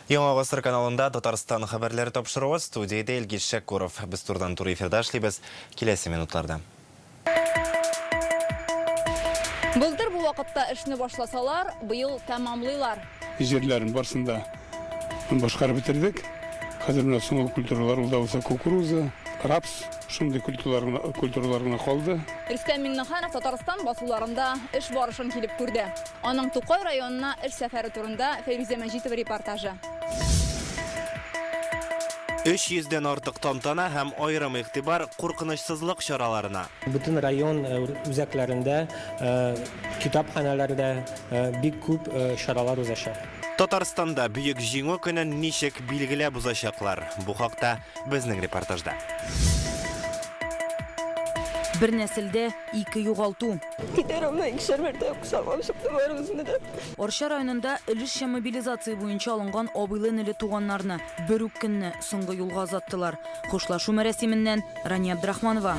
Яңа ғасыр каналында Татарстан хабарлары тапшыруы студияда Илгиз Шәкуров. Біз турдан тур эфирда эшлибез келесі минутларда. Былтыр бұл вакытта эшне башласалар, быел тәмамлыйлар. Жерләрен барсында башкарып бетердек. Хәзер менә соңгы культуралар ул да булса кукуруза, рапс, шундый культуралар гына калды. Рөстәм Миңнеханов Татарстан басуларында эш барышын килеп күрде. Аның Тукай районына эш сәфәре турында Фәйрүзә Мәҗитова репортажы. 300-дән артык тантана һәм айрым игътибар куркынычсызлык чараларына. Бүтін район үзәкләрендә, китапханәләрдә бик күп чаралар узачак. Татарстанда бүйек җиңү көнен ничек билгеләп узачаклар? Бу хакта безнең репортажда. Bir nesilde iki югалту. Орша районында өлеш мобилизация буенча алынган абыйлы ниле туганнарны бер үк көнне соңгы юлга озаттылар. Хушлашу мәрәсименнән Рания Абдрахманова.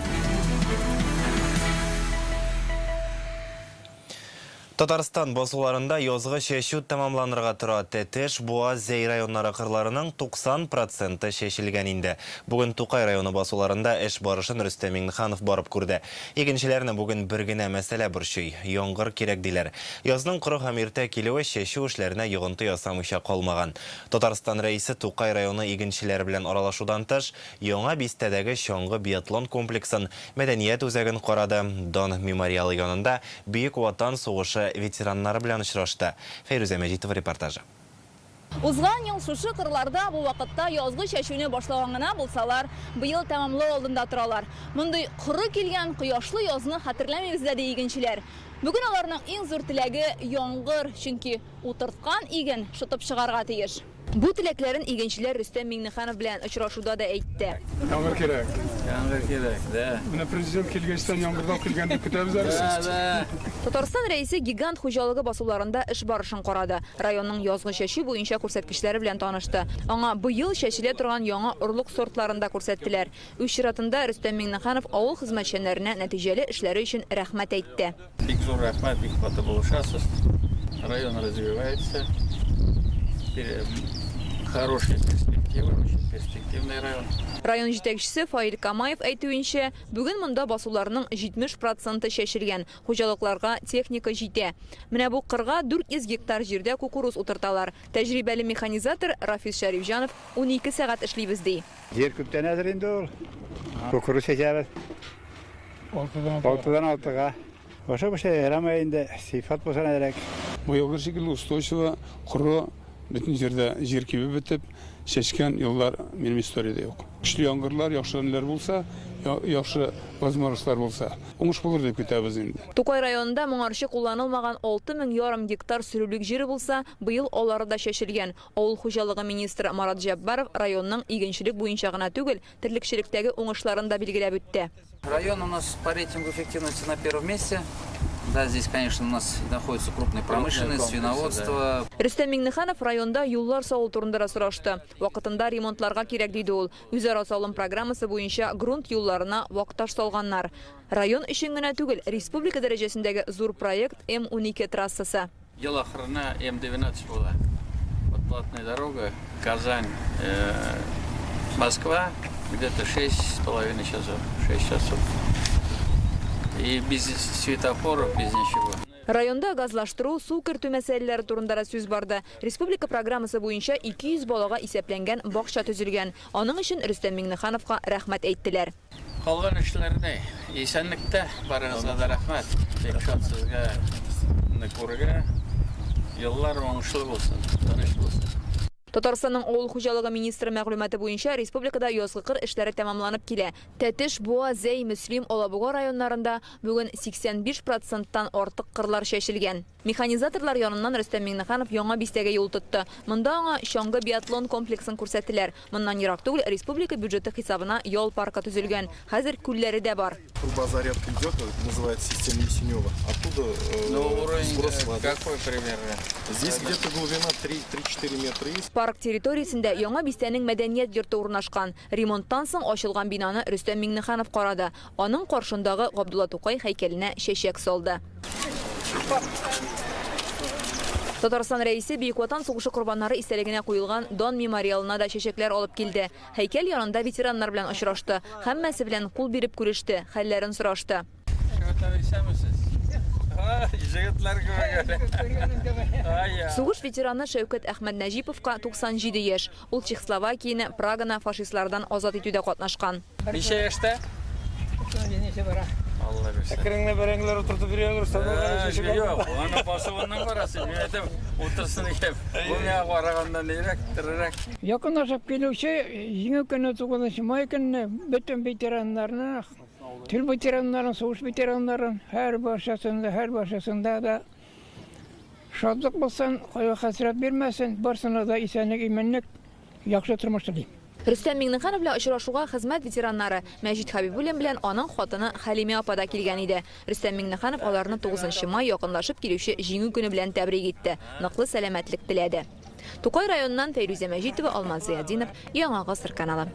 Татарстан басуларында язгы чәчү тамамланырга тора. Тәтеш, Буаз, Зәй районнары кырларының 90% чәчелгән инде. Бүген Тукай районы басуларында эш барышын Рөстәм Миңнеханов барып күрде. Икенчеләрне бүген бер генә мәсьәлә борчый. Яңгыр кирәк диләр. Язның коры һәм иртә килүе чәчү эшләренә йогынты ясамыйча калмаган. Татарстан рәисе Тукай районы игенчеләре белән аралашудан тыш, яңа бистәдәге чаңгы биатлон комплексын, мәдәният үзәген карады. Дон мемориалы янында Бөек Ватан сугышы ветераннары белән очрашты. Фәйрүзә Мәҗитова репортажы. Узган ел шушы кырларда бу вакытта язгы чәчүне башлаган гына булсалар, быел тәмамлау алдында торалар. Мондый куры килгән кояшлы язны хәтерләмибез дә игенчеләр. Бүген аларның иң зур теләге яңгыр, чөнки утырткан иген шытып чыгарга тиеш. Бу теләкләрен игенчеләр Рөстәм Миңнеханов белән очрашуда да әйтте. Яңгыр кирәк. Яңгыр кирәк, да. Менә президент килгәчтән яңгырдан килгәндә көтәбез әле. Татарстан рәисе гигант хуҗалыгы басуларында эш барышын карады. Районның язгы чәчү буенча күрсәткечләре белән танышты. Аңа быел чәчелә торган яңа орлык сортларында күрсәттеләр. Үз чиратында Рөстәм Миңнеханов авыл хезмәтчәннәренә нәтиҗәле эшләре өчен рәхмәт әйтте. Бик зур рәхмәт, бик каты булышасыз. Район развивается. Хорошая перспектива, очень перспективный район. Район җитәкчесе Фаил Камаев әйтүенчә, бүген монда басуларның 70% чәчелгән. Хуҗалыкларга техника җитә. Менә бу кырга 400 гектар җирдә кукуруз утырталар. Тәҗрибәле механизатор Рафис Шәрифҗанов 12 сәгать эшлибез ди. Җир күптән әзер инде ул. Кукуруз чәчәбез. 6-дан 6-га. Баша ярамый инде, сыйфат булса нәдәрәк. Бу яңгыр шикелле устойчивый, куры бүтән җирдә җир кибеп бетеп, чәчкән еллар минем историядә юк. Көчле яңгырлар, яхшы ниләр булса, яхшы возможностьлар булса, уңыш булыр дип көтәбез инде. Тукай районында моңарчы кулланылмаган 6500 гектар сөрелек җире булса, быел алары да чәчелгән. Авыл хуҗалыгы министры Марат Җаббаров районның игенчелек буенча гына түгел, терлекчелектәге уңышларын да билгеләп үтте. Район у нас по рейтингу эффективности на первом месте. Да, здесь, конечно, у нас находится крупная промышленность, свиноводство. Рөстәм Миңнеханов районда юллар салу турында сорашты. Вакытында ремонтларга кирәк диде ул. Үзара салым программасы буенча грунт юлларына вакытташ салганнар. Район өчен генә түгел, республика дәрәҗәсендәге зур проект М12 трассасы. Ел ахырына М12 была. Вот платная дорога Казань, Москва, где-то 6,5 часов, 6 часов. И без светофоров, без ничего. Районда газлаштыру, су кертү мәсьәләләре турында сүз барды. Республика программасы буенча 200 балага исәпләнгән бакча төзелгән. Аның өчен Рөстәм Миңнехановка рәхмәт әйттеләр. Калган эшләрдә исәнлектә барыгызга да рәхмәт. Бик шат сезгә, күрергә. Еллар уңышлы булсын, тыныч булсын. Татарстанның авыл хуҗалыгы министры мәгълүматы буенча республикада язгы кыр эшләре тәмамланып килә. Тәтеш, Буаз, Зәй, Мөслим, Алабуга районнарында бүген 85%-тан артык кырлар чәчелгән. Механизаторлар яныннан Рөстәм Миңнеханов яңа бистәгә юл тотты. Монда аңа чаңгы биатлон комплексын күрсәттеләр. Моннан ерак түгел республика бюджеты хисабына ял паркы төзелгән. Хәзер күлләре дә бар. Трубозарядка идет, называется система Ясенева. Оттуда сброс воды. Какой примерно? Здесь где-то глубина 3-4 метра есть. Парк территориясендә яңа бистәнең мәдәният йорты урнашкан. Ремонттан соң ачылган бинаны Рөстәм Миңнеханов карады. Аның каршындагы Габдулла Тукай һәйкәленә чәчәк салды. Татарстан рәисе Бөек Ватан сугышы корбаннары истәлегенә куелган Дон мемориалына да чәчәкләр алып килде. Һәйкәл янында ветераннар белән очрашты. Һәммәсе белән кул биреп күреште, хәлләрен сорашты. Сугыш ветераны Шәүкәт Әхмәд Нәҗиповка 97 яшь. Ул Чехословакияны Праганы фашистлардан азат итүдә катнашкан. Ничә яшьтә? Алла бирсен. Әкреңне бәрәңләр утыртып йөрәңләр, Yok, ona basıvandan parası. Yedim, otursun икән. Бу миңа караганда нирәк, тирәк. Якынлашып килүче 20 көнне 9 май көнне бөтен ветераннарны, тил ветераннарын, сугыш ветераннарын һәр баршасында да шатлык булсын, кайгы хәсрәт бирмәсен, барсына да исәнлек, иманлык, яхшы тормыш телим. Рөстәм Миңнеханов белән очрашуга хезмәт ветераннары Мәҗит Хәбибуллин белән аның хатыны Хәлимә апа да килгән иде. Рөстәм Миңнеханов аларны 9 май якынлашып килүче җиңү көне белән тәбрик итте. Ныклы сәламәтлек теләде. Тукай районыннан Фәйрүзә Мәҗитова, Алмаз Зиядинов, Яңа Гасыр каналы.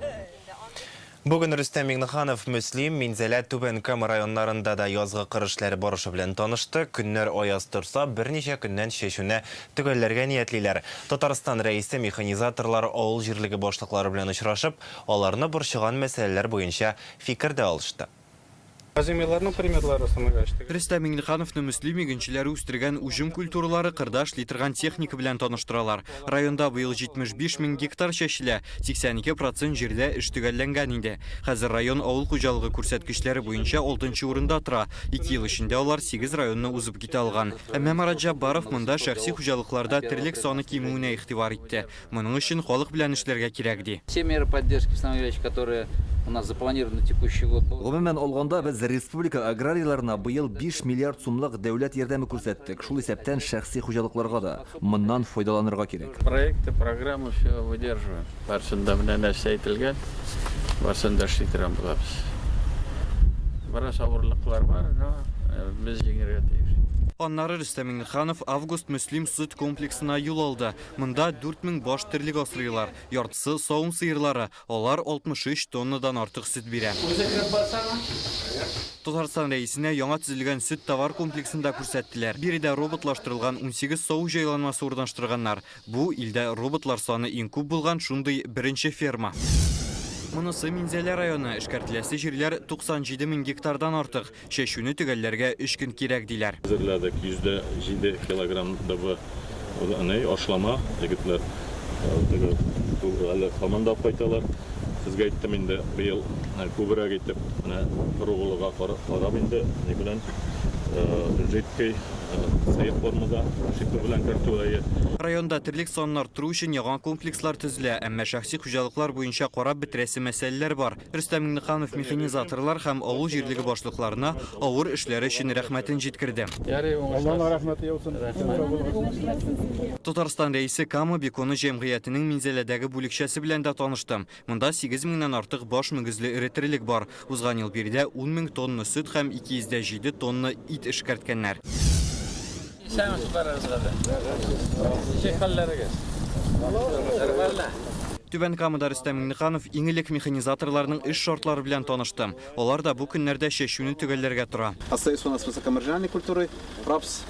Бүген Рөстәм Миңнеханов Мөслим, Минзәлә, Түбән Кама районнарында да язгы кыр эшләре барышы белән танышты. Көннәр аяз торса, берничә көннән шешүне төгәлләргә ниятлиләр. Татарстан рәисе механизаторлар авыл җирлеге башлыклары белән очрашып, аларны борчыган мәсьәләләр буенча фикер дә алышты. Рөстәм Миңнехановны Мөслим игенчеләре үстергән уҗым культуралары кырда эшли торган техника белән таныштыралар. Районда быел 75 мең гектар чәчелә, 82% җирдә эш төгәлләнгән инде. Хәзер район авыл хуҗалыгы күрсәткечләре буенча 6нчы урында тора. 2 ел эчендә алар 8 районны узып китә алган. Әмма Марат Җаббаров монда шәхси хуҗалыкларда терлек саны кимүенә игътибар итте. Моның өчен халык белән эшләргә кирәк ди. Все меры поддержки, которые у нас запланированы на текущий год. Гомумән алганда без республика аграрийларына быел 5 миллиард сумлык дәүләт ярдәме күрсәттек. Шул исәптән шәхси хуҗалыкларга да моннан файдаланырга кирәк. Проекты, программы все выдерживаем. Барсында белән нәрсә әйтелгән, барсында эшли торган булабыз. Барас авырлыклар бар, но без җиңәргә тиеш. Аннары Рөстәм Миңнеханов Август Мөслим сөт комплексына юл алды. Монда 4000 баш терлек асрыйлар, яртысы савым сыерлары. Алар 63 тоннадан артык сөт бирә. Татарстан рәисенә яңа төзелгән сөт товар комплексында күрсәттеләр. Биредә роботлаштырылган 18 сау җайланмасы урнаштырганнар. Бу илдә роботлар саны иң күп булган шундый беренче ферма. Монысы Минзәлә районы, эшкәртеләсе җирләр 97 мең гектардан артык. Чәчүне төгәлләргә 3 көн кирәк диләр. Әзерләдек 107 килограмм дабы ашлама егетләр. Әле команда кайталар. Сезгә әйттем инде быел күбрәк итеп торгылыга карап инде ни белән җиткәй сәйф формада шикер белән кертүгә. Районда терлек санын арттыру өчен яңа комплекслар төзелә, әмма шәхси хуҗалыклар буенча карап бетерәсе мәсьәләләр бар. Рөстәм Миңнеханов механизаторлар һәм авыл җирлеге башлыкларына авыр эшләре өчен рәхмәтен җиткерде. Татарстан рәисе Кама Беконы җәмгыятенең Минзәләдәге бүлекчәсе белән дә таныштым. Монда 8 меңнән артык баш мөгезле эретерелек бар. Узган ел биредә 10 мең тонна сөт һәм 207 тонна ит эшкәрткәннәр. Сәмәс барыгызга да. Ничә хәлләрегез? Түбән Камада Рөстәм Миңнеханов иң элек механизаторларның эш шартлары белән таныштым. Алар да бу көннәрдә чәчүне төгәлләргә тора. Остаются у нас высокомаржинальные культуры, рапс,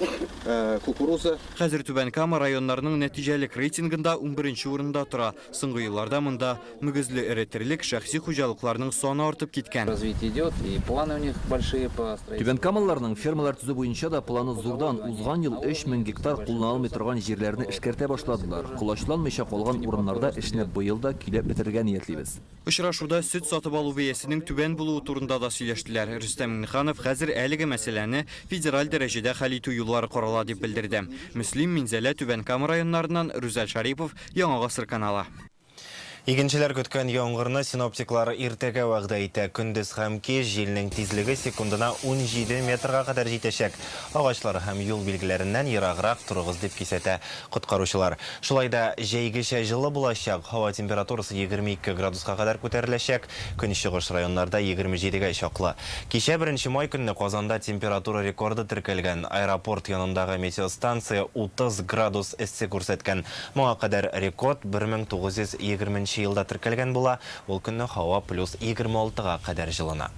кукуруза. Хәзер Түбән Кама районнарының нәтиҗәлек рейтингында 11нче урында тора. Соңгы елларда монда мөгезле эретерелек шәхси хуҗалыкларның саны артып киткән. Развитие идет, и планы у них большие по строительству. Түбән Камалларның фермалар төзү буенча да планы зурдан. Узган ел 3000 гектар кулланылмый торган җирләрне эшкәртә башладылар. Кулачланмыйча калган урыннарда эшне быел да килеп бетергә ниятлибез. Очрашуда сөт сатып алу бәясенең түбән булуы турында да сөйләштеләр. Рөстәм Миңнеханов хәзер әлеге мәсьәләне федераль дәрәҗәдә хәл итү юллары карала дип белдерде. Мөслим, Минзәлә, Түбән Кама районнарыннан Рүзәл Шарипов, Яңа Гасыр каналы. Игенчеләр көткән яңгырны синоптиклар иртәгә вәгъдә итә. Көндез һәм кич җилнең тизлеге секундына 17 метрга кадәр җитәчәк. Агачлар һәм юл билгеләреннән ераграк торыгыз дип кисәтә коткаручылар. Шулай да җәйгечә җылы булачак. Һава температурасы 22 градуска кадәр күтәреләчәк. Көнчыгыш районнарда 27гә чаклы. Кичә 1 май көнне Казанда температура рекорды теркәлгән. Аэропорт янындагы метеостанция 30 градус эссе күрсәткән. Моңа кадәр рекорд 1920 елда теркәлгән була. Ул көнне һава плюс 26га кадәр җылына.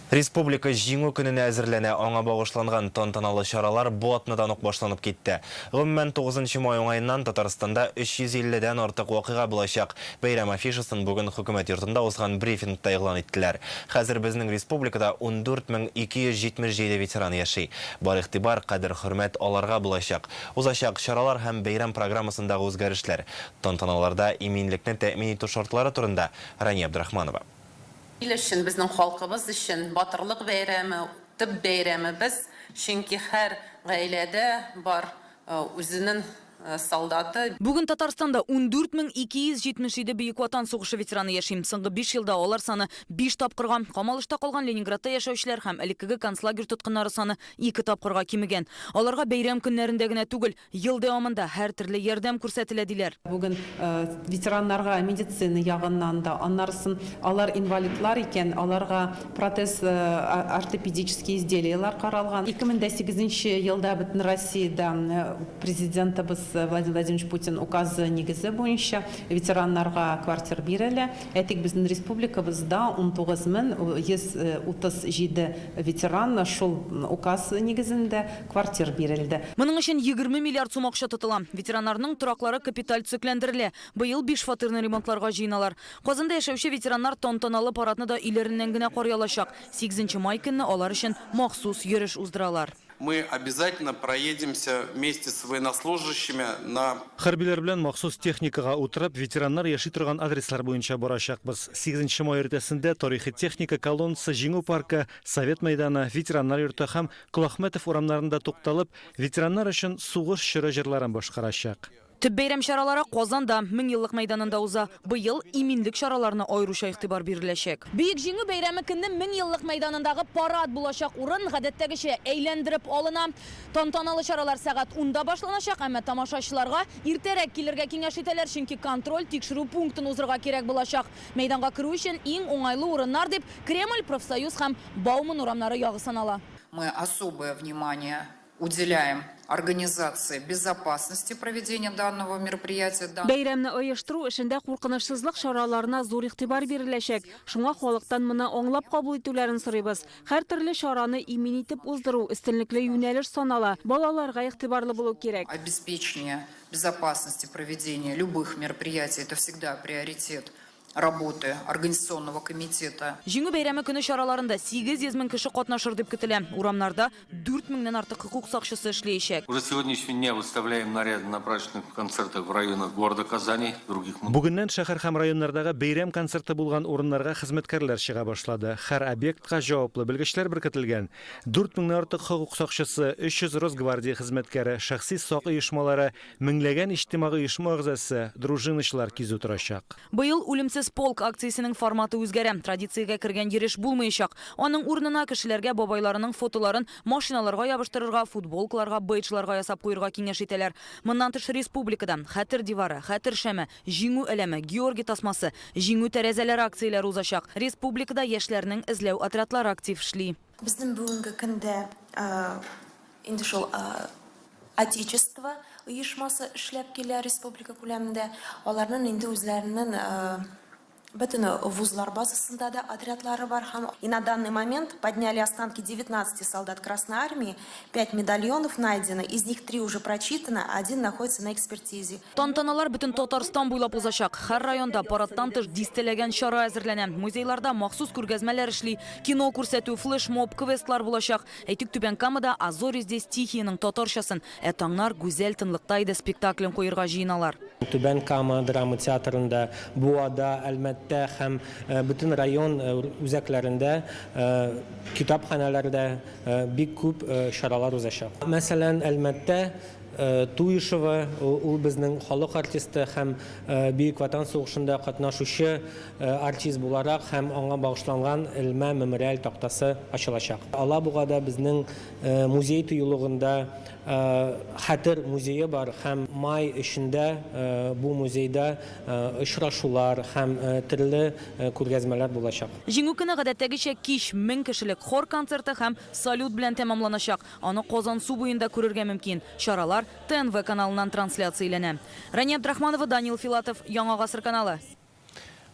Республика жиңу күніне әзірлене аңа бағышланған тантаналы шаралар ботныдан ук башланып кетті. Гомумән 9 май оңайынан Татарстанда 350-дән артык вакыйга булачак. Бәйрәм афишасын бүген хөкүмәт йортында узган брифингта игълан иттеләр. Хәзер безнең республикада 14277 ветеран яши. Бар игътибар, кадер, хөрмәт аларга булачак. Узачак шаралар һәм бәйрәм программасындагы үзгәрешләр. Тантаналарда иминлекне тәэмин итү шартлары турында Рания Абдрахманова. Ил өчен, безнең халкыбыз өчен батырлык бәйрәме, төп бәйрәме без, чөнки һәр гаиләдә бар үзенең солдаты. Бүген Татарстанда 14277 Бөек Ватан сугышы ветераны яши. Соңгы 5 елда алар саны 5 тапкырга, Камалышта калган Ленинградта яшәүчеләр һәм элеккеге концлагерь тоткыннары саны 2 тапкырга кимегән. Аларга бәйрәм көннәрендә генә түгел, ел дәвамында һәр төрле ярдәм күрсәтелә диләр. Бүген ветераннарга медицина ягыннан да, аннарсын алар инвалидлар икән, аларга протез ортопедические изделиялар каралган. 2008 елда бөтен Россиядә президентыбыз Владимир Владимирович Путин указы нигезе буенча ветераннарга квартира бирелә. Әйтик, безнең республикабызда 19137 ветеран шул указ нигезендә квартира бирелде. Моның өчен 20 миллиард сум акча тотыла. Ветераннарның тораклары капиталь төзекләндерелә. Быел 5 фатирны ремонтларга җыйналар. Казанда яшәүче ветераннар тантаналы парадны да өйләреннән генә карый алачак. 8 май көнне алар өчен махсус йөреш уздыралар. Мы обязательно проедемся вместе с военнослужащими на... Хәрбиләр белән махсус техникага утырып, ветераннар яши торган адреслар буенча барачакбыз. 8 май иртәсендә тарихи техника колоннасы Җиңү паркы, Совет мәйданы, ветераннар йорты һәм Кулахметов урамнарында тукталып, ветераннар өчен сугыш чоры җырларын башкарачак. Төп бәйрәм чаралары Казанда 1000 еллык мәйданында уза. Быел иминлек чараларына аеруча игътибар биреләчәк. Бөек җиңү бәйрәме көнне 1000 еллык мәйданындагы парад булачак. Урын гадәттәгечә әйләндереп алына. Тантаналы чаралар сәгать 10-да башланачак, әмма тамашачыларга иртәрәк килергә киңәш итәләр, чөнки контроль тикшерү пунктын узырга кирәк булачак. Мәйданга керү өчен иң уңайлы урыннар дип Кремль, Профсоюз һәм Бауман урамнары ягы санала. Мы особое внимание уделяем организации безопасности проведения данного мероприятия. Бәйрәмне оештыру эшендә куркынычсызлык чараларына зур игътибар биреләчәк. Шуңа халыктан моны аңлап кабул итүләрен сорыйбыз. Һәр төрле чараны имин итеп уздыру өстенлекле юнәлеш санала. Балаларга игътибарлы булу кирәк. Обеспечение безопасности проведения любых мероприятий – это всегда приоритет работы организационного комитета. Җиңү бәйрәме көне чараларында 800 мең кеше катнашыр дип көтелә. Урамнарда 4000-нән артык хукук сакчысы эшләячәк. Уже сегодняшний день выставляем наряды на праздничных концертах в районах города Казани, других. Бүгеннән шәһәр һәм районнардагы бәйрәм концерты булган урыннарга хезмәткәрләр чыга башлады. Һәр объектка җаваплы белгечләр беркетелгән. 4000-нән артык хукук сакчысы, 300 Росгвардия хезмәткәре, шәхси сак оешмалары, меңләгән иҗтимагый оешма әгъзасы, дружиночылар кизү торачак. Быел үлемсез полк акциясының форматы үзгәрә. Традициягә кергән йөреш булмаячак. Аның урынына кешеләргә бабайларының фотоларын машиналарга ябыштырырга, футболкаларга, бейджларга ясап куярга киңәш итәләр. Моннан тыш республикада хәтер дивары, хәтер шәме, җиңү әләме, Георгий тасмасы, җиңү тәрәзәләре акцияләре узачак. Республикада яшьләрнең эзләү отрядлары актив эшли. Безнең бүгенге көндә инде шул Отечество оешмасы эшләп килә республика күләмендә. Аларның инде үзләренең бөтен вузлар базасында да отрядлары бар. И на данный момент подняли останки 19 солдат Красной Армии, 5 медальонов найдено, из них 3 уже прочитано, 1 находится на экспертизе. Тантаналар бөтен Татарстан буйлап узачак. Һәр районда парадтан тыш дистәләгән чара әзерләнә. Музейларда махсус күргәзмәләр эшли, кино күрсәтү, флешмоб, квестлар булачак. Әйтик, Түбән Камада «Азори здесь тихийның татарчасын, таңнар гүзәл тынлыкта иде» спектаклен куярга җыйналар. Түбән Кама драма театрында, Буада, Әлмәттә һәм бөтен район үзәкләрендә, китапханәләрдә бик күп чаралар узачак. Мәсәлән, Әлмәттә Туишева, ул безнең халык артисты һәм Бөек Ватан сугышында катнашучы артист буларак һәм аңа багышланган Элмә мемориаль тактасы ачылачак. Алабугада безнең музей тыюлыгында хәтер музее бар һәм май эчендә бу музейда очрашулар һәм төрле күргәзмәләр булачак. Җиңү көне гадәттәгечә кич 1000 кешелек хор концерты һәм салют белән тәмамланачак. Аны Казан су буенда күрергә мөмкин. Чаралар ТНВ каналыннан трансляцияләнә. Рания Абдрахманова, Данил Филатов, Яңа гасыр каналы.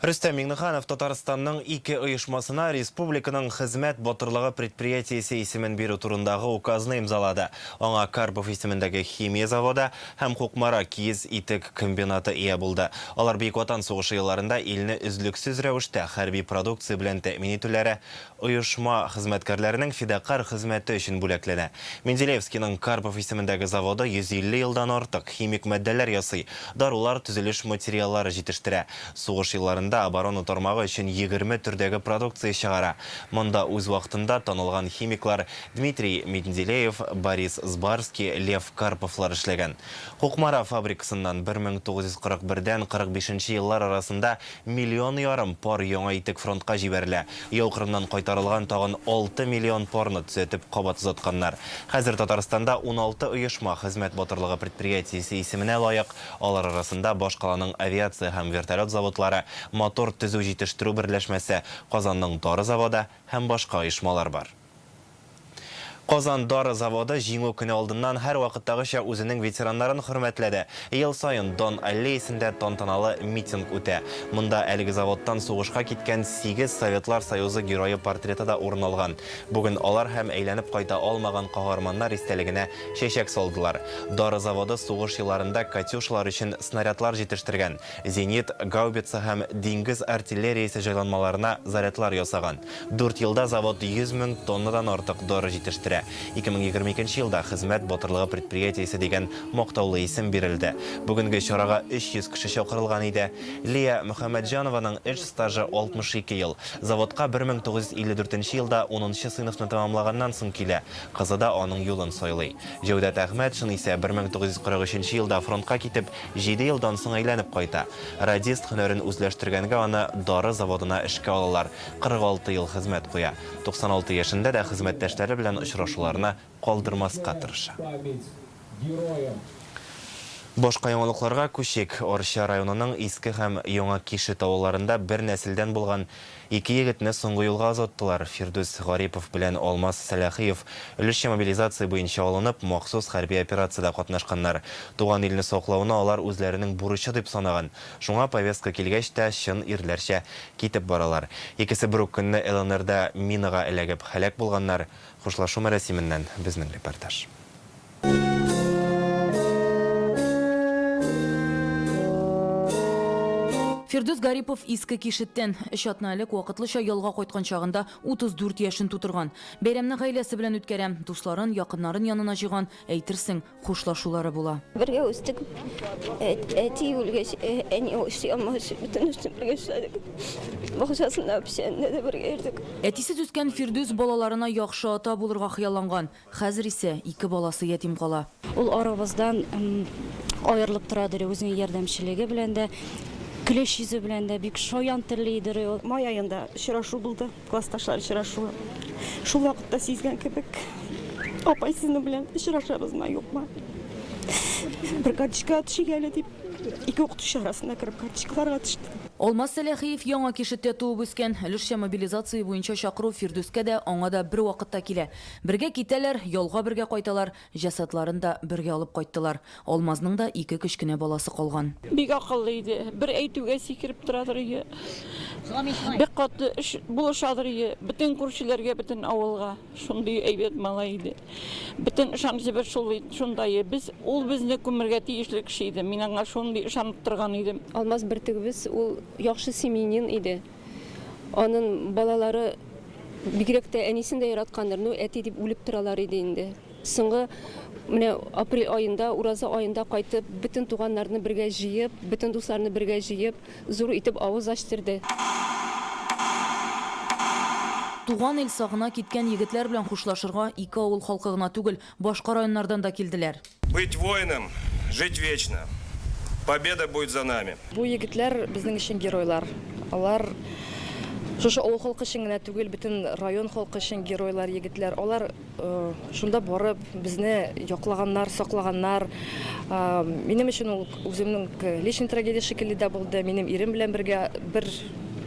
Рөстәм Миңнеханов Татарстанның ике оешмасына республиканың хезмәт батырлыгы предприятиесе исемен бирү турындагы указны имзалады. Аңа Карпов исемендәге химия заводы һәм Хукмара киез итек комбинаты ия булды. Алар Бөек Ватан сугышы елларында илне үзлексез рәвештә хәрби продукция белән тәэмин итүләре оешма хезмәткәрләренең фидакар хезмәте өчен бүләкләнә. Менделеевскийның Карпов исемендәге заводы 150 елдан артык химик матдәләр ясый, дарулар, төзелеш материаллары җитештерә. Сугыш елларында оборона тармагы өчен 20 төрдәге продукция чыгара. Монда үз вакытында танылган химиклар Дмитрий Менделеев, Борис Збарский, Лев Карповлар эшләгән. Хукмара фабрикасыннан 1941дән 45 еллар арасында 1,5 миллион пар яңа итек фронтка җибәрелә. Ел кырыннан кайтарылган тагын 6 миллион парны төзәтеп кабат узатканнар. Хәзер Татарстанда 16 оешма хезмәт батырлыгы предприятиесе исеменә лаек. Алар арасында башкаланың авиация һәм вертолет заводлары, мотор төзү җитештерү берләшмәсе, Казанның дары заводы һәм башка оешмалар бар. Казан дары заводы җиңү көне алдыннан һәр вакыттагыча үзенең ветераннарын хөрмәтләде. Ел саен Дон аллеясендә тантаналы митинг үтә. Монда әлеге заводтан сугышка киткән 8 Советлар Союзы герое портреты да урын алган. Бүген алар һәм әйләнеп кайта алмаган каһарманнар истәлегенә чәчәк салдылар. Дары заводы сугыш елларында Катюшалар өчен снарядлар җитештергән. Зенит, гаубица һәм диңгез артиллериясе җайланмаларына зарядлар ясаган. 4 елда завод 100 000 тоннадан артык дары җитештерә. 2022 елда хезмәт батырлыгы предприятиесе дигән мактаулы исем бирелде. Бүгенге чарага 300 кеше чакырылган иде. Лия Мөхәммәтҗанованың эш стажы 62 ел. Заводка 1954 елда 10-нчы сыйныфны тәмамлаганнан соң килә. Кызы да аның юлын сайлый. Җәүдәт Әхмәтшин исә 1943 елда фронтка китеп, 7 елдан соң әйләнеп кайта. Радист һөнәрен үзләштергәнгә аны дары заводына эшкә алалар. 46 ел хезмәт куя. 96 яшендә дә хезмәттәшләре белән очрашуларны калдырмаска тырыша. Башка яңалыкларга күчик. Орча районының Иске һәм Яңа Кишет авылларында бер нәселдән булган 2 егетне соңгы юлга озаттылар. Фирдус Гарипов белән Алмаз Сәләхиев өлешчә мобилизация буенча алынып, махсус хәрби операциядә катнашканнар. Туган илне саклауны алар үзләренең бурычы дип санаган. Шуңа повестка килгәч тә чын ирләрчә китеп баралар. Икесе бер үк көнне ЛНРда минага эләгеп һәлак булганнар. Хушлашу мәрәсименнән безнең репортаж. Фирдус Гарипов Иске Кишеттән шатналық вакытлыча ялга кайткан чагында 34 яшен тутырган. Бәйрәмне гаиләсе белән үткәрәм, дусларын, якыннарын янына җыйган, әйтерсең, хушлашулары була. Бергә үстек. Әти үлгәч, әни ошыямас, бөтен үстек бергә эшләдек. Бакчасында пешәндә дә бергә йөрдек. Әтисе үскән Фирдус балаларына яхшы ата булырга хыялланган. Хәзер исә 2 баласы ятим кала. Ул арабыздан аерылып торадыр, үзенең ярдәмчелеге белән дә. Клеш йөзе белән дә бик шаян теллидер. Май аенда очрашу булды, классташлар очрашу. Шул вакытта сизгән кебек, апай сезне белән очрашабызмы, юкмы? Бер карточка төшегәле дип, 2 укытучы арасында кереп карточкаларга төште. Алмаз Сәләхиев Яңа Кишеттә туып үскән, өлешчә мобилизация буенча чакыру Фирдускә дә аңа да бер вакытта килә. Бергә китәләр, ялга бергә кайталар, җасатларын да бергә алып кайттылар. Алмазның да 2 кечкенә баласы калган. Бик акыллы иде. Бер әйтүгә сикереп торадыр иде. Бик каты эш булышадыр иде. Бөтен күршеләргә, бөтен авылга. Шундый әйбәт малай иде. Бөтен ышаныч бер шундай. Ул безне күмергә тиешле кеше иде. Мин аңа шундый ышанып торган идем. Алмаз бертегебез ул яхшы семьянин иде. Аның балалары бигрәк тә әнисен дә яраткандыр. Әти дип үлеп торалар иде инде. Соңгы менә апрель аенда, ураза аенда кайтып, бөтен туганнарны бергә җыеп, бөтен дусларны бергә җыеп, зур итеп авыз ачтырды. Туган ил сагына киткән егетләр белән хушлашырга 2 авыл халкы гына түгел, башка районнардан да килделәр. Быть воином, жить вечно. Победа будет за нами. Бу егетләр безнең өчен геройлар. Алар шушы авыл халкы өчен генә түгел, бөтен район халкы өчен геройлар, егетләр. Алар шунда барып безне яклаганнар, саклаганнар. Минем өчен ул үземнең личный трагедия шикелле дә булды. Минем ирем белән бергә бер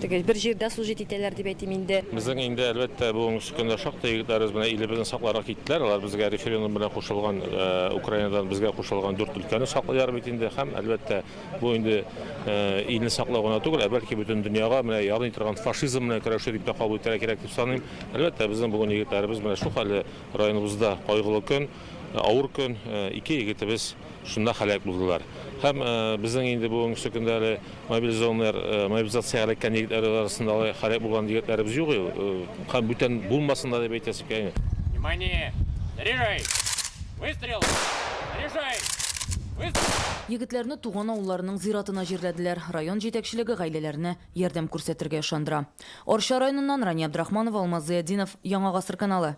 бер җирдә служить итәләр дип әйтим инде. Безнең инде әлбәттә бүгенге көндә шактый егетләребез белән илебезне сакларга киттеләр. Алар безгә референдум белән кушылган Украинадан безгә кушылган 4 өлкәне саклыйлар бит инде һәм әлбәттә бу инде илне саклау гына түгел, бәлки бөтен дөньяга менә ярдәм итәргән фашизм белән көрәшү дип тә кабул итәргә кирәк дип саныйм. Әлбәттә безнең бүген егетләребез менә шу хәлле районыбызда кайгылы көн, авыр көн, 2 егетебез шунда һәлак булдылар. Һәм безнең инде бүгенге көндә әле мобилизациягә эләккән егетләр арасында һәлак булган егетләребез юк. Һәм бүтән булмасын да дип әйтәсек инде. Внимание! Заряжай! Выстрел! Заряжай! Егетләрне туган авылларының зиратына җирләделәр. Район җитәкчелеге гаиләләренә ярдәм күрсәтергә ышандыра. Орша районыннан Рания Абдрахманова, Алмаз Зыяддинов, Яңа гасыр каналы.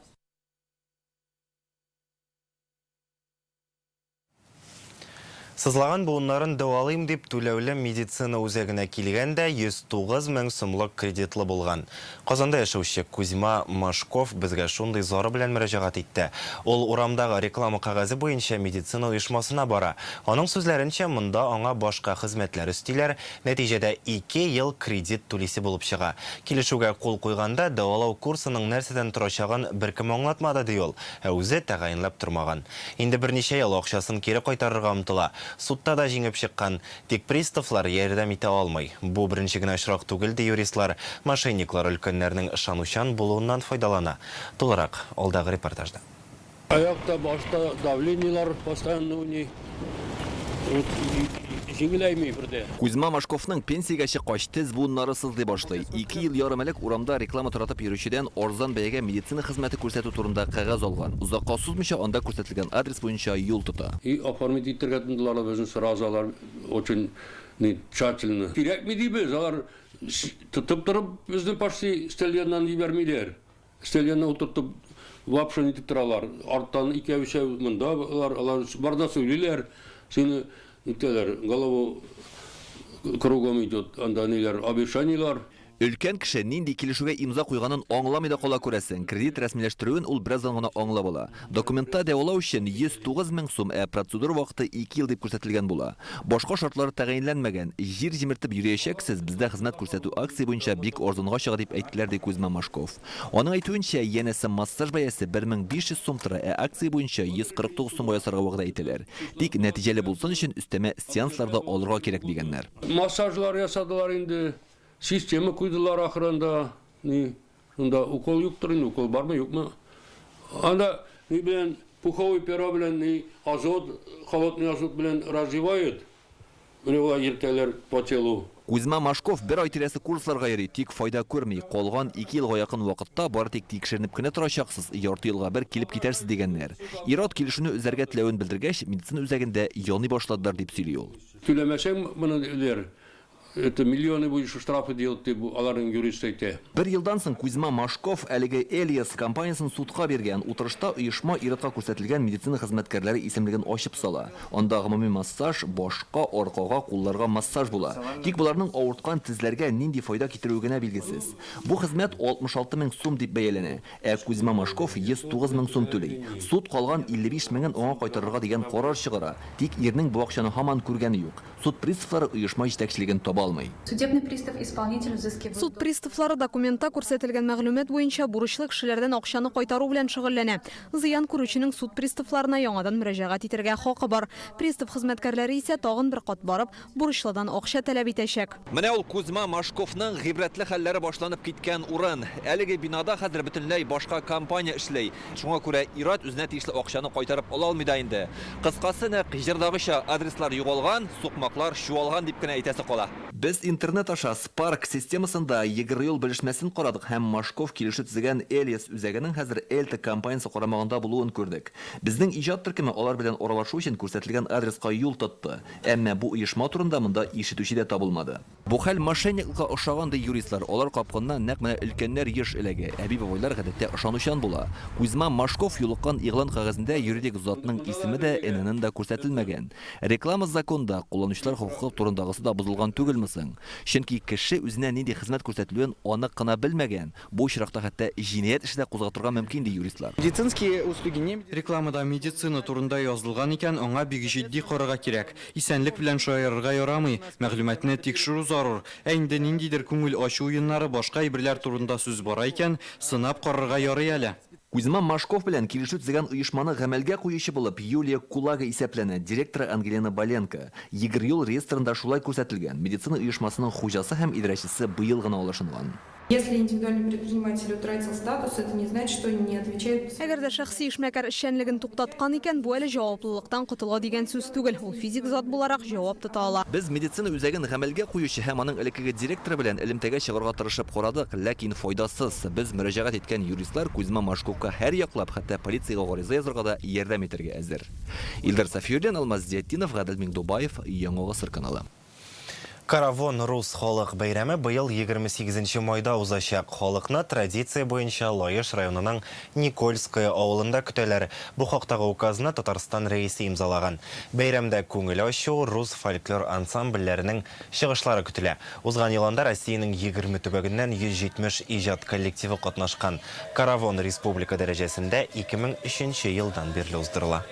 Сызлаган буыннарын дәвалыйм дип түләүле медицина үзәгенә килгәндә 109 мең сумлык кредитлы булган. Казанда яшәүче Кузьма Машков безгә шундый зары белән мөрәҗәгать итте. Ул урамдагы реклама кәгазе буенча медицина оешмасына бара. Аның сүзләренчә, монда аңа башка хезмәтләр өстиләр, нәтиҗәдә 2 ел кредит түлисе булып чыга. Килешүгә кул куйганда дәвалау курсының нәрсәдән торачагын беркем аңлатмады ди ул, ә үзе тәгаенләп тормаган. Инде берничә ел акчасын кире кайтарырга омтыла. Судта да җиңеп чыккан, тик приставлар ярдәм итә алмый. Бу беренче генә очрак түгел ди юристлар. Мошенниклар өлкәннәрнең ышанучан булуыннан файдалана. Тулырак алдагы репортажда. Аякта башта давлениелар постоянно җиңеләйми бердә. Кузьма Машковның пенсиягә чыккач тез буыннары сызлый башлый. 2 ел ярым элек урамда реклама таратып йөрүчедән арзан бәягә медицина хезмәте күрсәтү турында кәгазь алган. Узакка сузмыйча анда күрсәтелгән адрес буенча юл тота. Оформить итәргә тындылар безне сразу алар очень тщательно. Кирәкми дибез, алар тотып торып безне почти стеляннан җибәрмиләр. Стелянна утыртып лапшын итеп торалар. Арттан 2-3 монда алар барда сөйлиләр. Сине итәләр, голову кругом идет, анда ниләр, обещаниелар. Өлкән кеше нинди килешүгә имза куйганын аңламый да кала күрәсең. Кредит рәсмиләштерүен ул бераздан гына аңлап ала. Документта дәвалау өчен 109 мең сум, процедура вакыты 2 ел дип күрсәтелгән була. Башка шартлары тәгаенләнмәгән. Җир җимертеп йөрәячәксез, бездә хезмәт күрсәтү акция буенча бик арзанга чыга дип әйттеләр ди Кузьма Машков. Аның әйтүенчә, янәсе массаж бәясе 1500 сум тора, акция буенча 149 сум ясарга вәгъдә ителәр. Тик нәтиҗәле булсын өчен өстәмә сеансларда алырга кирәк дигәннәр. Массажлар ясадылар инде. Система куйдылар ахырында. Анда укол юктыр, укол бармы, юкмы? Анда белән пуховый пера белән азот, холодный азот белән развивают. Менә ертәләр по телу. Кузьма Машков бер ай тирәсе курсларга йөри, тик файда күрми. Калган 2 елга якын вакытта бары тик тикшеренеп кенә торачаксыз, ярты елга бер килеп китәрсез дигәннәр. Ират килешүне үзәргә теләвен белдергәч, медицина үзәгендә яный башладылар дип сөйли ул. Түләмәсәң моны диләр. Это миллионы будешь штрафы делать, ты аларның юристы әйтә. Бер елдан соң Кузьма Машков әлеге Элиас компаниясын судка биргән. Утырышта оешма иратка күрсәтелгән медицина хезмәткәрләре исемлеген ачып сала. Анда гомуми массаж, башка, аркага, кулларга массаж була. Тик буларның авырткан тезләргә нинди файда китерүе генә билгесез. Бу хезмәт 66 мең сум дип бәяләнә. Кузьма Машков 109 мең сум түли. Суд калган 55 меңен аңа кайтарырга дигән карар чыгара. Тик ирнең бу акчаны һаман күргәне юк. Суд приставлары оешма җитәкчелеген таба алмый. Судебный пристав исполнитель взыскивает. Суд приставлары документта күрсәтелгән мәгълүмат буенча бурычлы кешеләрдән акчаны кайтару белән шөгыльләнә. Зыян күрүченең суд приставларына яңадан мөрәҗәгать итәргә хакы бар. Пристав хезмәткәрләре исә тагын бер кат барып, бурычлыдан акча таләп итәчәк. Менә ул Кузьма Машковның гыйбрәтле хәлләре башланып киткән урын. Әлеге бинада хәзер бөтенләй башка компания эшләй. Шуңа күрә ират үзенә тиешле акчаны кайтарып ала алмый да инде. Кыскасы нәкъ җырдагыча адреслар югалган, сукмаклар чуалган дип кенә әйтәсе кала. Без интернет аша Spark системасында егрыел белешмәсен карадык һәм Машков килешү төзегән Элиас үзәгенең хәзер Эльта компаниясе карамагында булуын күрдек. Безнең иҗат төркеме алар белән аралашу өчен күрсәтелгән адреска юл тотты. Әмма бу оешма турында монда ишетүче дә табылмады. Бу хәл мошенниклыкка ошаган ди юристлар. Алар капканнан нәкъ менә өлкәннәр еш эләгә. Әби бабайлар гадәттә ышанучан була. Кузьма Машков юлыккан игълан кәгазендә юридик затның исеме дә, эненен дә күрсәтелмәгән. Реклама законында кулланучылар хокукы турындагысы да бузылган түгелме булмысын. Чөнки кеше үзенә нинди хезмәт күрсәтелүен анык кына белмәгән. Бу очракта хәтта җинаять эше дә кузгатырга мөмкин ди юристлар. Медицинские услуги не... Рекламада медицина турында язылган икән, аңа бик җитди карарга кирәк. Исәнлек белән шаярырга ярамый, мәгълүматны тикшерү зарур. Ә инде ниндидер күңел ачу уеннары башка әйберләр турында сүз бара икән, сынап карарга ярый әле. Кузьма Машков белән килешү төзегән оешманы гамәлгә куючы булып Юлия Кулага исәпләнә, директоры Ангелина Боленко. Егер юл реестрында шулай күрсәтелгән. Медицина оешмасының хуҗасы һәм идарәчесе быел гына алышынган. Если индивидуальный предприниматель утратил статус, это не значит, что он не отвечает. Әгәр дә шәхси эшмәкәр эшчәнлеген туктаткан икән, бу әле җаваплылыктан котыла дигән сүз түгел. Ул физик зат буларак җавап тота ала. Без медицина үзәген гамәлгә куючы һәм аның элеккеге директоры белән элемтәгә чыгарга тырышып карадык, ләкин файдасыз. Без мөрәҗәгать иткән юристлар Кузьма Машковка һәр яклап, хәтта полициягә гариза язарга да ярдәм итәргә әзер. Илдар Сафиуллин, Алмаз Зиятдинов, Гадел Миңдубаев, Яңа Гасыр каналы. Каравон Рус халык бәйрәме быел 28 майда узачак. Халыкны традиция буенча Лаеш районының Никольская авылында көтәләр. Бу хактагы указны Татарстан рәисе имзалаган. Бәйрәмдә күңел ачу рус фольклор ансамбльләренең чыгышлары көтелә. Узган елында Россиянең 20 төбәгеннән 170 иҗат коллективы катнашкан. Каравон республика дәрәҗәсендә 2003 елдан бирле уздырыла.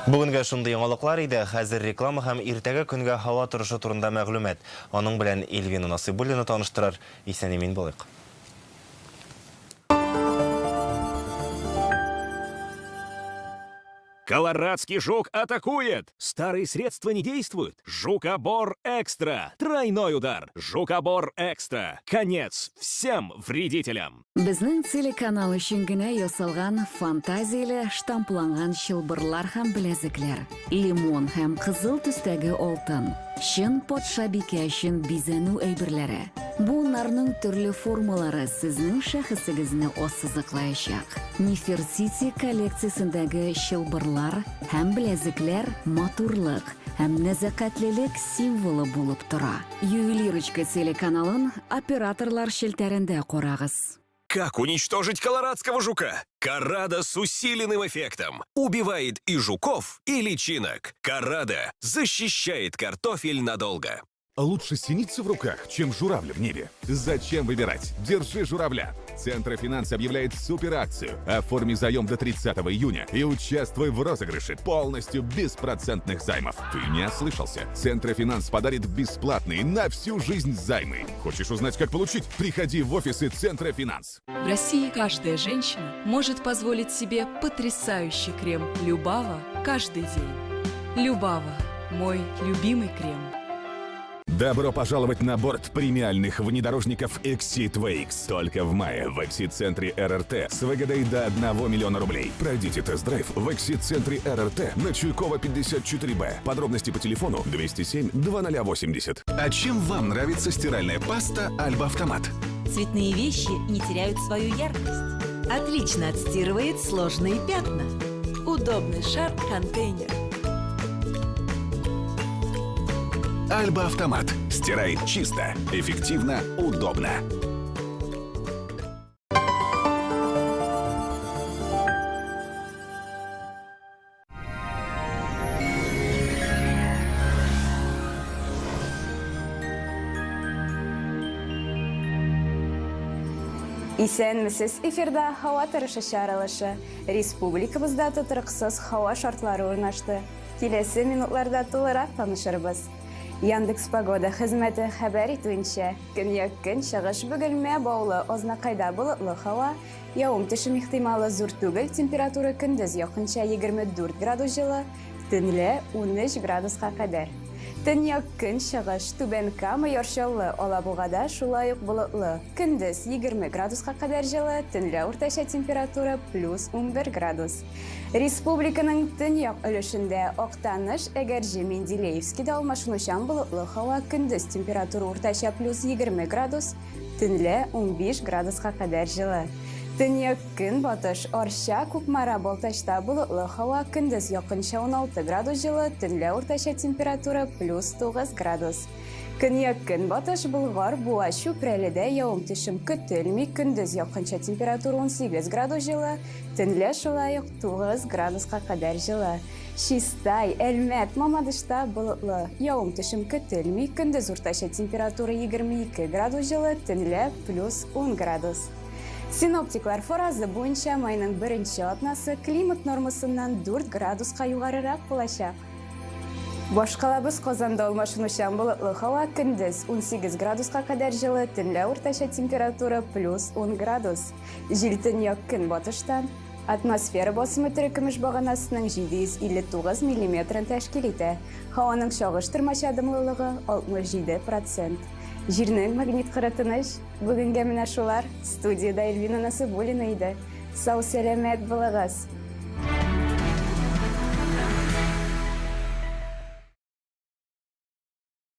Бүгенге шундый яңалыклар иде. Хәзер реклама һәм иртәгә көнгә һава торышы турында мәгълүмат. Аның белән Эльвина Насыйбуллина таныштырыр. Исән-имин булыйк. Колорадский жук атакует! Старые средства не действуют. Жукобор Экстра. Тройной удар. Жукобор Экстра. Конец всем вредителям. Безнең телеканал өчен генә ясалган фантазияле штампланган чылбырлар һәм беләзекләр. Лимон һәм кызыл төстәге алтын. Чын патша бикә өчен бизәнү әйберләре. Bunlarның төрле формалары сезнең шәхесегезне ассызыклаячак. Нефертити коллекциясендәге чылбырлар һәм беләзекләр матурлык һәм нәзакәтлелек символы булып тора. Ювелирочка телеканалын операторлар шелтәрендә карагыз. Как уничтожить колорадского жука? Карада с усиленным эффектом. Убивает и жуков, и личинок. Карада защищает картофель надолго. Лучше синица в руках, чем журавля в небе. Зачем выбирать? Держи журавля. Центрофинанс объявляет суперакцию. Оформи заем до 30 июня и участвуй в розыгрыше полностью беспроцентных займов. Ты не ослышался. Центрофинанс подарит бесплатные на всю жизнь займы. Хочешь узнать, как получить? Приходи в офисы Центрофинанс. В России каждая женщина может позволить себе потрясающий крем Любава каждый день. Любава – мой любимый крем. Добро пожаловать на борт премиальных внедорожников Exit VX. Только в мае в Exit-центре РРТ с выгодой до 1 миллиона рублей. Пройдите тест-драйв в Exit-центре РРТ на Чуйкова 54Б. Подробности по телефону 207 2080. А чем вам нравится стиральная паста Альба Автомат? Цветные вещи не теряют свою яркость. Отлично отстирывает сложные пятна. Удобный шар-контейнер. Альба Автомат. Стирает чисто, эффективно, удобно. Исәнмесез, эфирда һава торышы чаралышы. Республикабызда тутырыксыз һава шартлары урнашты. Киләсе минутларда тулырак танышырбыз. Яндекс Погода хезмәте хәбәр итүенчә, көньяк-көн чыгыш бөгелмә баулы азнакайда болытлы һава, явым-төшем ихтималы зур түгел, температура көндез якынча 24 градус жылы, төнлә 13 градуска кадәр. Төньяк-көн чыгыш Түбән Кама ярчылы, Алабугада шулай ук болытлы, көндез 20 градуска кадәр жылы, төнлә уртача температура плюс 11 градус. Республиканың төньяк өлешендә Актаныш, Әгәрҗе, Менделеевскида алмашынучан болытлы һава, көндез температура уртача плюс 20 градус, төнлә 15 градуска кадәр жылы. Төньяк-көн батыш Арча, Кукмара, Балтачта болытлы һава, көндез якынча 16 градус жылы, төнлә уртача температура плюс 9 градус. Көньяк-көн батыш Болгар, Буа, Чүпрәледә явым-төшем көтелми, көндез якынча температура 18 градус жылы, төнлә шулай ук 9 градуска кадәр жылы. Чистай, Әлмәт, Мамадышта болытлы. Явым-төшем көтелми, көндез уртача температура 22 градус жылы, төнлә плюс 10 градус. Синоптиклар фаразы буенча майның беренче атнасы климат нормасыннан 4 градуска югарырак булачак. Башкалабыз Казанда алмашынучан болытлы һава көндез 18 градуска кадәр жылы, төнлә уртача температура плюс 10 градус. Җил төньяк көнбатыштан. Атмосфера басымы төркемеш баганасының 759 мм тәшкил итә. Һаваның чагыштырмача дымлылыгы 67%. Җирнең магнит кырытыныш бүгенгә менә шулар. Студияда Эльвина Насыбуллина иде. Сау сәламәт булыгыз.